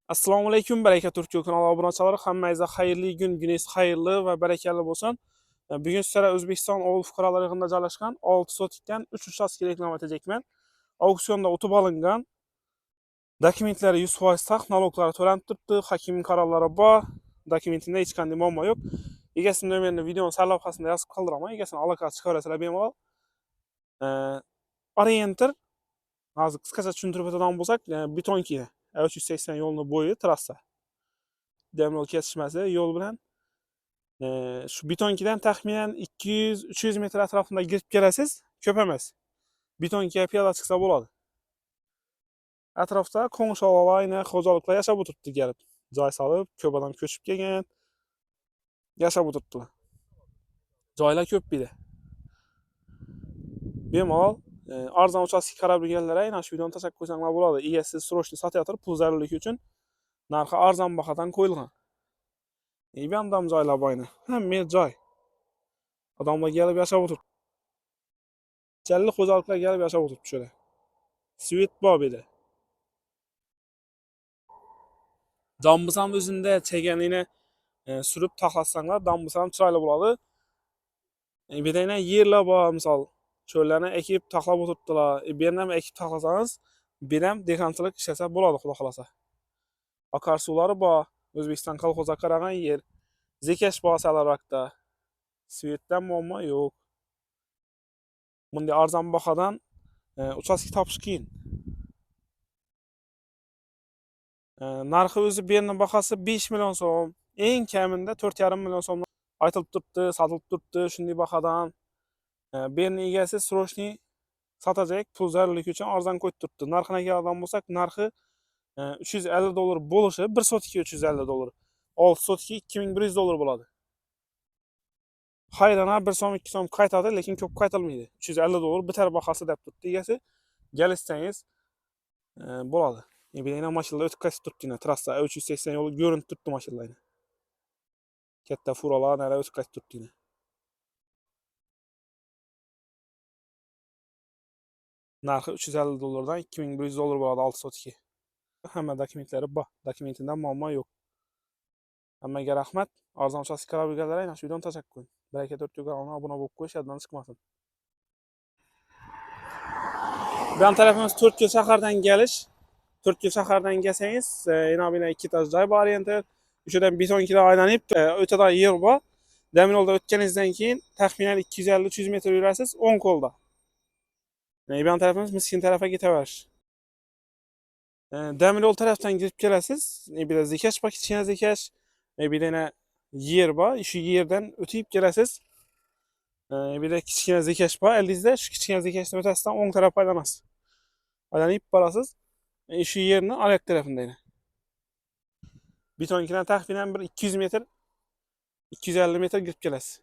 Assalomu alaykum, Baraka Turkiya kanali obunachilar. Hammangizga xayrli kun, güneş xayrli va barakali bo'lsin. Bugun sizlarga O'zbekiston Ovuq fuqarolar yig'inida joylashgan 6 sotikdan 3 uchastka reklama etacakman. Auksionda o'tib olingan dokumentlari 100% saq, naloglari to'lanib turibdi, hakimning qarorlari bor, dokumentida hech qanday muammo yo'q. Egasini nomerini videoning sarlavhasida yozib qoldiraman. Egasini aloqasi chiqaverasizlar bemalol. Orienter hozir qisqacha tushuntirib o'tadigan bo'lsak, betonki 380 yo'lni bo'yi trassa. Demir kesishmasi yo'l bilan shu betonkidan taxminan 200-300 metr atrofida girib kelasiz, ko'p emas. Betonkiga piyoda chiqsa bo'ladi. Atrofda qo'ng'ishoqlarni xo'jaliklar yashab o'tiribdi kelib. Joy solib, ko'p odam ko'chib kelgan, yashab o'tiribdilar. Joylar ko'p edi. Bemalol arzon uchastka qarab yurganlar aynan shu videoni tashlab qo'ysanglar bo'ladi. Egasi srochni sotayotir, pul zarurligi uchun narxi arzon bahodan qo'yilgan. Ham joylar boyni. Hamma joy. Odamlar kelib yashab o'tiribdi. Jalli xo'jaliklar kelib yashab o'tiribdi shunda. Svet bor edi. Dambısam o'zinde cheganini surib taxlatsanglar, dambısam chiroyli bo'ladi. Bir dena yerlar bor, misol, cho'llarni ekib taxlab o'tiribdilar. Bu yerni ham ekib taxlasangiz, bu ham dehqonchilik ishlasa bo'ladi, xudo xolasa. Akarsuvlari bor, O'zbekiston kolxozga qaragan yer. Zekash bor salarakda. Svetdan muammo yo'q. Bunday arzon bahodan uchastka topish qiyin. Narxi o'zi bu yerning bahosi 5 million so'm, eng kamida 4,5 million so'm aytilib turibdi, sotilib turibdi shunday bahodan. Bu yerning egasi srochni sotajak, pul zarurligi uchun arzon qo'yib turibdi. Narxini keladigan bo'lsak, narxi $350 bo'lishi, 1 sotika $350. 6 sotika $2100 bo'ladi. Haydana 1 so'm 2 so'm qaytadi, lekin ko'p qaytilmaydi. $350 bitar bahosi deb turibdi egasi. Kelsangiz bo'ladi. Bir yana mashinalar o'tib ketib turibdi, trassa 380 yo'li ko'rinib turibdi mashinalarni. Katta furalar nari o'tib ketib turibdi. Narxi $350 dan $2100 bo'ladi 6 sotika. Hamma dokumentlari bor. Dokumentidan muammo yo'q. Hammaga rahmat. Arzon uchastka qarab yurganlar aynan shu videoni tashlab qo'ying. Baraka Turkiya kanaliga obuna bo'lib qo'yish yoddan chiqmasin. Bu tarafimiz Turkiya shahardan kelish. Turkiya shahardan kelsangiz, yana 2 etaj joy bor endi. O'shadan betonkidan aylanib, o'tadan yer bor. Demir yo'lda o'tganingizdan keyin taxminan 250-300 metr yurasiz, o'ng qo'lda. Bu tarafimiz Miskin tarafa ketaverish. Demir yo'l tarafdan kirib kelasiz. Bir de zekash bor, kichkina zekash. Bir dena yer bor, shu yerdan o'tib kelasiz. Bir de kichkina zekash bor, eldingizda shu kichkina zekashni o'tasidan o'ng tarafga aylanasiz. Aylanib borasiz. Shu yerni oyoq tarafida. Betonkidan taxminan bir 200 metr, 250 metr girib kelasiz.